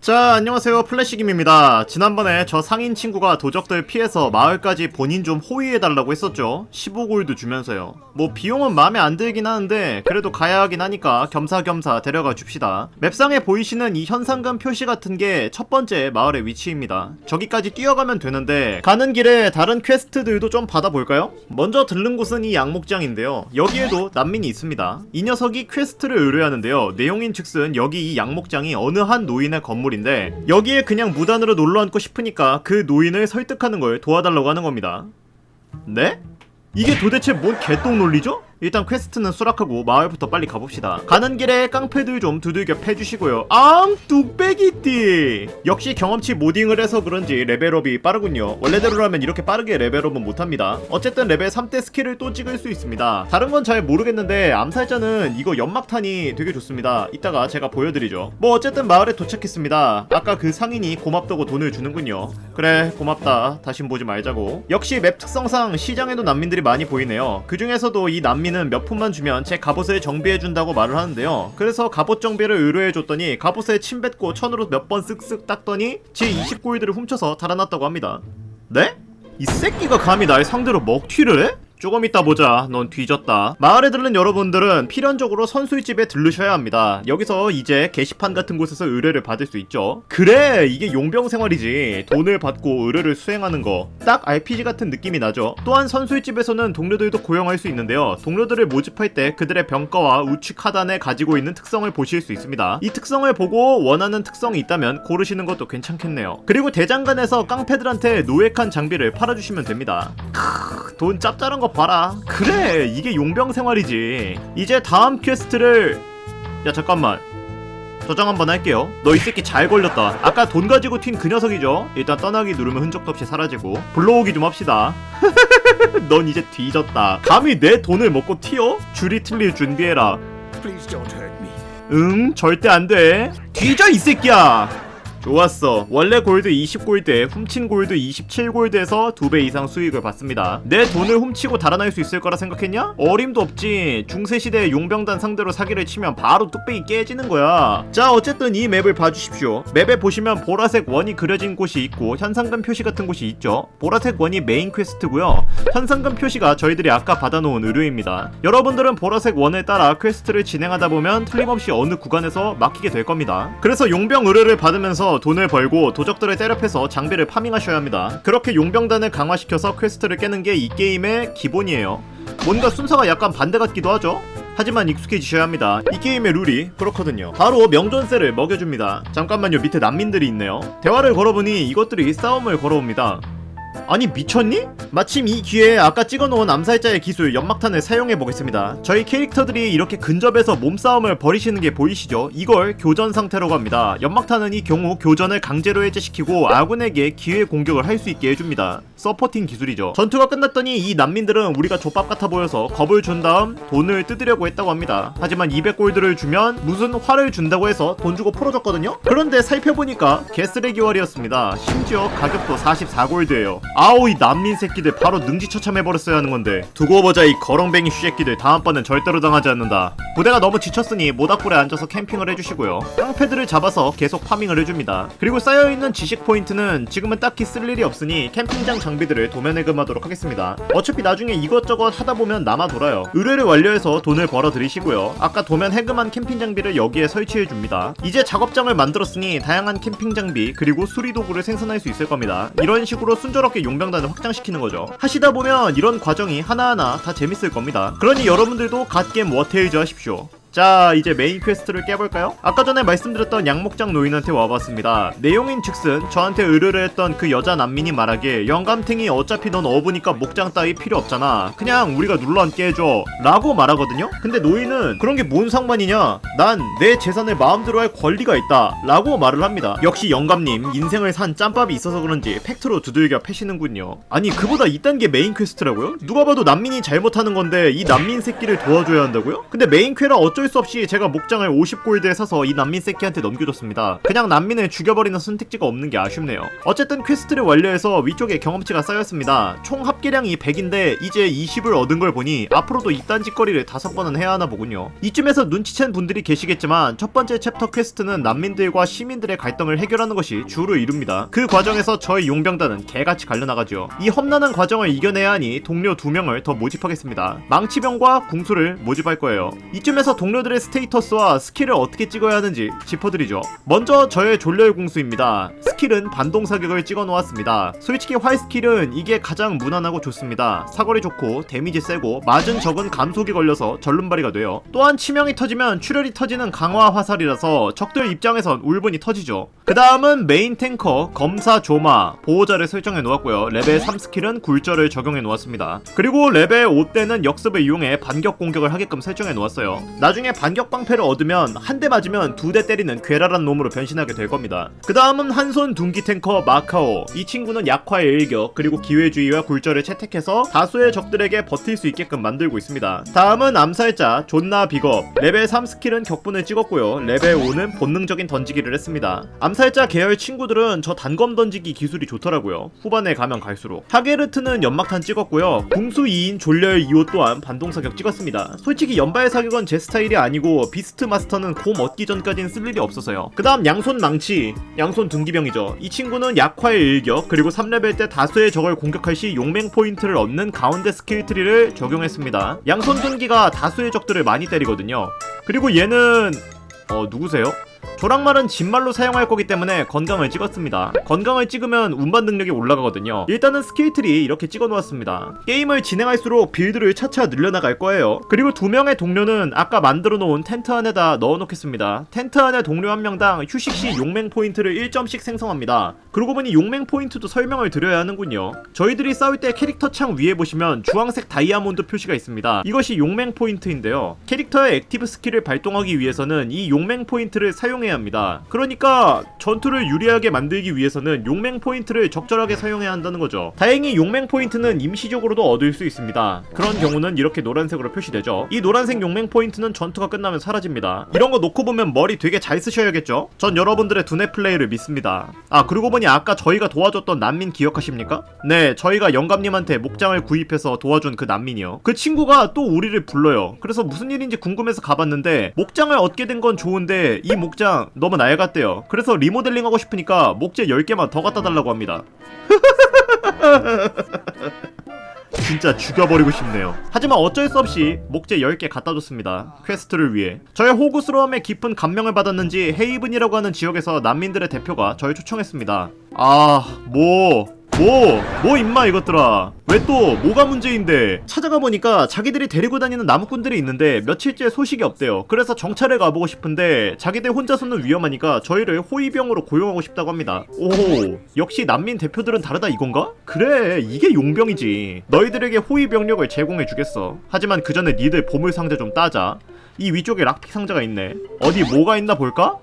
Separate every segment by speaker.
Speaker 1: 자, 안녕하세요. 플래시김입니다. 지난번에 저 상인 친구가 도적들 피해서 마을까지 본인 좀 호위해달라고 했었죠. 15골드 주면서요. 뭐 비용은 마음에 안 들긴 하는데 그래도 가야 하긴 하니까 겸사겸사 데려가 줍시다. 맵상에 보이시는 이 현상금 표시 같은 게 첫 번째 마을의 위치입니다. 저기까지 뛰어가면 되는데 가는 길에 다른 퀘스트들도 좀 받아볼까요? 먼저 들른 곳은 이 양목장인데요. 여기에도 난민이 있습니다. 이 녀석이 퀘스트를 의뢰하는데요. 내용인 즉슨 여기 이 양목장이 어느 한 노인의 건물인데 여기에 그냥 무단으로 놀러 앉고 싶으니까 그 노인을 설득하는 걸 도와달라고 하는 겁니다. 네? 이게 도대체 뭔 개똥 논리죠? 일단 퀘스트는 수락하고 마을부터 빨리 가봅시다. 가는 길에 깡패들 좀 두들겨 패주시고요. 뚝배기띠! 역시 경험치 모딩을 해서 그런지 레벨업이 빠르군요. 원래대로라면 이렇게 빠르게 레벨업은 못합니다. 어쨌든 레벨 3대 스킬을 또 찍을 수 있습니다. 다른 건 잘 모르겠는데 암살자는 이거 연막탄이 되게 좋습니다. 이따가 제가 보여드리죠. 뭐 어쨌든 마을에 도착했습니다. 아까 그 상인이 고맙다고 돈을 주는군요. 그래, 고맙다. 다신 보지 말자고. 역시 맵 특성상 시장에도 난민들이 많이 보이네요. 그 중에서도 이 난민은 몇 푼만 주면 제 갑옷을 정비해준다고 말을 하는데요. 그래서 갑옷 정비를 의뢰해줬더니 갑옷에 침 뱉고 천으로 몇 번 쓱쓱 닦더니 제 20골드를 훔쳐서 달아났다고 합니다. 네? 이 새끼가 감히 날 상대로 먹튀를 해? 조금 이따 보자. 넌 뒤졌다. 마을에 들른 여러분들은 필연적으로 선술집에 들르셔야 합니다. 여기서 이제 게시판 같은 곳에서 의뢰를 받을 수 있죠. 그래, 이게 용병 생활이지. 돈을 받고 의뢰를 수행하는 거. 딱 RPG 같은 느낌이 나죠. 또한 선술집에서는 동료들도 고용할 수 있는데요. 동료들을 모집할 때 그들의 병가와 우측 하단에 가지고 있는 특성을 보실 수 있습니다. 이 특성을 보고 원하는 특성이 있다면 고르시는 것도 괜찮겠네요. 그리고 대장간에서 깡패들한테 노획한 장비를 팔아주시면 됩니다. 돈 짭짤한 거 봐라. 그래, 이게 용병 생활이지. 이제 다음 퀘스트를... 야, 잠깐만. 저장 한번 할게요. 너 이 새끼 잘 걸렸다. 아까 돈 가지고 튄 그 녀석이죠? 일단 떠나기 누르면 흔적도 없이 사라지고. 불러오기 좀 합시다. 넌 이제 뒤졌다. 감히 내 돈을 먹고 튀어? 줄이 틀릴 준비해라. 응, 절대 안 돼. 뒤져 이 새끼야. 좋았어. 원래 골드 20골드에 훔친 골드 27골드에서 2배 이상 수익을 받습니다. 내 돈을 훔치고 달아날 수 있을 거라 생각했냐? 어림도 없지. 중세시대의 용병단 상대로 사기를 치면 바로 뚝배기 깨지는 거야. 자, 어쨌든 이 맵을 봐주십시오. 맵에 보시면 보라색 원이 그려진 곳이 있고 현상금 표시 같은 곳이 있죠. 보라색 원이 메인 퀘스트고요. 현상금 표시가 저희들이 아까 받아놓은 의뢰입니다. 여러분들은 보라색 원을 따라 퀘스트를 진행하다 보면 틀림없이 어느 구간에서 막히게 될 겁니다. 그래서 용병 의뢰를 받으면서 돈을 벌고 도적들을 때려 패서 장비를 파밍하셔야 합니다. 그렇게 용병단을 강화시켜서 퀘스트를 깨는 게 이 게임의 기본이에요. 뭔가 순서가 약간 반대 같기도 하죠? 하지만 익숙해지셔야 합니다. 이 게임의 룰이 그렇거든요. 바로 명존세를 먹여줍니다. 잠깐만요, 밑에 난민들이 있네요. 대화를 걸어보니 이것들이 싸움을 걸어옵니다. 아니, 미쳤니? 마침 이 기회에 아까 찍어놓은 암살자의 기술 연막탄을 사용해보겠습니다. 저희 캐릭터들이 이렇게 근접해서 몸싸움을 벌이시는 게 보이시죠? 이걸 교전 상태라고 합니다. 연막탄은 이 경우 교전을 강제로 해제시키고 아군에게 기회 공격을 할 수 있게 해줍니다. 서포팅 기술이죠. 전투가 끝났더니 이 난민들은 우리가 족밥 같아 보여서 겁을 준 다음 돈을 뜯으려고 했다고 합니다. 하지만 200골드를 주면 무슨 화를 준다고 해서 돈 주고 풀어줬거든요? 그런데 살펴보니까 개쓰레기 활이었습니다. 심지어 가격도 44골드예요. 아우, 이 난민 새끼들 바로 능지처참해버렸어야 하는 건데. 두고 보자, 이 거렁뱅이 슈새끼들. 다음번엔 절대로 당하지 않는다. 부대가 너무 지쳤으니 모닥불에 앉아서 캠핑을 해주시고요. 깡패들을 잡아서 계속 파밍을 해줍니다. 그리고 쌓여있는 지식 포인트는 지금은 딱히 쓸 일이 없으니 캠핑장 장비들을 도면해금하도록 하겠습니다. 어차피 나중에 이것저것 하다보면 남아 돌아요. 의뢰를 완료해서 돈을 벌어 들이시고요. 아까 도면 해금한 캠핑 장비를 여기에 설치해줍니다. 이제 작업장을 만들었으니 다양한 캠핑 장비 그리고 수리도구를 생산할 수 있을 겁니다. 이런 식으로 순조롭게 용병단을 확장시키는 거죠. 하시다 보면 이런 과정이 하나하나 다 재밌을 겁니다. 그러니 여러분들도 갓겜 워테이즈 하십시오. 자, 이제 메인 퀘스트를 깨볼까요? 아까 전에 말씀드렸던 양목장 노인한테 와봤습니다. 내용인 즉슨 저한테 의뢰를 했던 그 여자 난민이 말하길 영감탱이 어차피 넌 어부니까 목장 따위 필요 없잖아. 그냥 우리가 눌러앉게 해줘 라고 말하거든요? 근데 노인은 그런 게 뭔 상관이냐? 난 내 재산을 마음대로 할 권리가 있다 라고 말을 합니다. 역시 영감님 인생을 산 짬밥이 있어서 그런지 팩트로 두들겨 패시는군요. 아니, 그보다 이딴 게 메인 퀘스트라고요? 누가 봐도 난민이 잘못하는 건데 이 난민 새끼를 도와줘야 한다고요? 근데 메인 퀘라 어쩔 어쩔 수 없이 제가 목장을 50골드에 사서 이 난민 새끼한테 넘겨줬습니다. 그냥 난민을 죽여버리는 선택지가 없는 게 아쉽네요. 어쨌든 퀘스트를 완료해서 위쪽에 경험치가 쌓였습니다. 총 합계량이 100인데 이제 20을 얻은 걸 보니 앞으로도 이딴 짓거리를 5번은 해야 하나 보군요. 이쯤에서 눈치챈 분들이 계시겠지만 첫 번째 챕터 퀘스트는 난민들과 시민들의 갈등을 해결하는 것이 주를 이룹니다. 그 과정에서 저희 용병단은 개같이 갈려나가죠. 이 험난한 과정을 이겨내야 하니 동료 2명을 더 모집하겠습니다. 망치병과 궁수를 모집할 거예요. 이쯤에서 동료들의 스테이터스와 스킬을 어떻게 찍어야 하는지 짚어드리죠. 먼저 저의 졸렬 궁수입니다. 스킬은 반동 사격을 찍어 놓았습니다. 솔직히 활 스킬은 이게 가장 무난하고 좋습니다. 사거리 좋고 데미지 세고 맞은 적은 감속이 걸려서 전륜발이가 돼요. 또한 치명이 터지면 출혈이 터지는 강화 화살이라서 적들 입장에선 울분이 터지죠. 그 다음은 메인 탱커 검사 조마 보호자를 설정해 놓았고요. 레벨 3 스킬은 굴절을 적용해 놓았습니다. 그리고 레벨 5 때는 역습을 이용해 반격 공격을 하게끔 설정해 놓았어요. 나중에 반격 방패를 얻으면 한 대 맞으면 2대 때리는 괴랄한 놈으로 변신하게 될 겁니다. 그 다음은 한손 둔기 탱커 마카오. 이 친구는 약화의 일격 그리고 기회주의와 굴절을 채택해서 다수의 적들에게 버틸 수 있게끔 만들고 있습니다. 다음은 암살자 존나 빅업. 레벨 3 스킬은 격분을 찍었고요. 레벨 5는 본능적인 던지기를 했습니다. 암살자 계열 친구들은 저 단검 던지기 기술이 좋더라고요. 후반에 가면 갈수록. 하게르트는 연막탄 찍었고요. 궁수 2인 졸렬 2호 또한 반동사격 찍었습니다. 솔직히 연발 사격은 제 스타일이 아니고 비스트 마스터는 곰 얻기 전까진 쓸 일이 없어서요. 그 다음 양손 망치, 양손 둔기병이죠. 이 친구는 약화의 일격 그리고 3레벨 때 다수의 적을 공격할 시 용맹 포인트를 얻는 가운데 스킬 트리를 적용했습니다. 양손 둔기가 다수의 적들을 많이 때리거든요. 그리고 얘는 누구세요? 조랑말은 진말로 사용할 거기 때문에 건강을 찍었습니다. 건강을 찍으면 운반 능력이 올라가거든요. 일단은 스킬트리 이렇게 찍어 놓았습니다. 게임을 진행할수록 빌드를 차차 늘려나갈 거예요. 그리고 2명의 동료는 아까 만들어 놓은 텐트 안에다 넣어 놓겠습니다. 텐트 안에 동료 한 명당 휴식시 용맹 포인트를 1점씩 생성합니다. 그러고 보니 용맹 포인트도 설명을 드려야 하는군요. 저희들이 싸울 때 캐릭터 창 위에 보시면 주황색 다이아몬드 표시가 있습니다. 이것이 용맹 포인트인데요. 캐릭터의 액티브 스킬을 발동하기 위해서는 이 용맹 포인트를 사용해야 합니다. 그러니까 전투를 유리하게 만들기 위해서는 용맹 포인트를 적절하게 사용해야 한다는 거죠. 다행히 용맹 포인트는 임시적으로도 얻을 수 있습니다. 그런 경우는 이렇게 노란색으로 표시되죠. 이 노란색 용맹 포인트는 전투가 끝나면 사라집니다. 이런 거 놓고 보면 머리 되게 잘 쓰셔야겠죠? 전 여러분들의 두뇌 플레이를 믿습니다. 아, 그러고 보니 아까 저희가 도와줬던 난민 기억하십니까? 네, 저희가 영감님한테 목장을 구입해서 도와준 그 난민이요. 그 친구가 또 우리를 불러요. 그래서 무슨 일인지 궁금해서 가봤는데 목장을 얻게 된 건 좋은데 이 목장 너무 낡았대요. 그래서 리모델링 하고 싶으니까 목재 10개만 더 갖다 달라고 합니다. 진짜 죽여버리고 싶네요. 하지만 어쩔 수 없이 목재 10개 갖다 줬습니다. 퀘스트를 위해. 저의 호구스러움에 깊은 감명을 받았는지 헤이븐이라고 하는 지역에서 난민들의 대표가 저를 초청했습니다. 뭐 임마 이것들아. 왜 또 뭐가 문제인데. 찾아가 보니까 자기들이 데리고 다니는 나무꾼들이 있는데 며칠째 소식이 없대요. 그래서 정찰을 가보고 싶은데 자기들 혼자서는 위험하니까 저희를 호위병으로 고용하고 싶다고 합니다. 오, 역시 난민 대표들은 다르다 이건가? 그래, 이게 용병이지. 너희들에게 호위병력을 제공해 주겠어. 하지만 그 전에 니들 보물상자 좀 따자. 이 위쪽에 락픽 상자가 있네. 어디 뭐가 있나 볼까?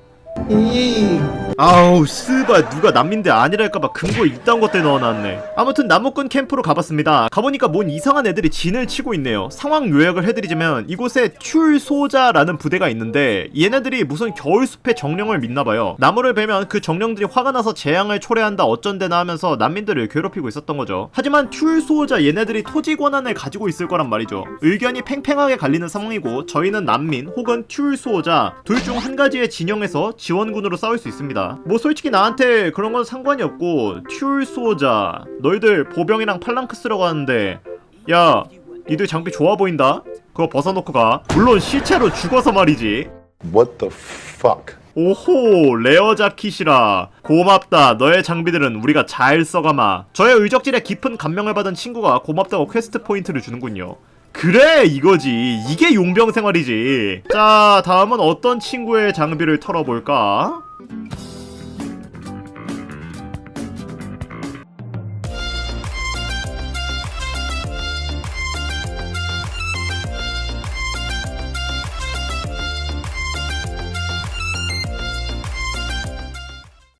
Speaker 1: 아우 스발, 누가 난민들 아니랄까봐 근거에 이딴 것들 넣어놨네. 아무튼 나무꾼 캠프로 가봤습니다. 가보니까 뭔 이상한 애들이 진을 치고 있네요. 상황 요약을 해드리자면 이곳에 출소자라는 부대가 있는데 얘네들이 무슨 겨울숲의 정령을 믿나봐요. 나무를 베면 그 정령들이 화가 나서 재앙을 초래한다 어쩐대나 하면서 난민들을 괴롭히고 있었던 거죠. 하지만 출소자 얘네들이 토지 권한을 가지고 있을 거란 말이죠. 의견이 팽팽하게 갈리는 상황이고 저희는 난민 혹은 출소자 둘 중 한 가지의 진영에서 지원군으로 싸울 수 있습니다. 뭐 솔직히 나한테 그런 건 상관이 없고. 출소자 너희들 보병이랑 팔랑크스라고 하는데 야, 니들 장비 좋아 보인다? 그거 벗어놓고 가. 물론 실체로 죽어서 말이지.
Speaker 2: What the fuck?
Speaker 1: 오호, 레어 자킷이라. 고맙다. 너의 장비들은 우리가 잘 써가마. 저의 의적질에 깊은 감명을 받은 친구가 고맙다고 퀘스트 포인트를 주는군요. 그래, 이거지. 이게 용병 생활이지. 자, 다음은 어떤 친구의 장비를 털어볼까?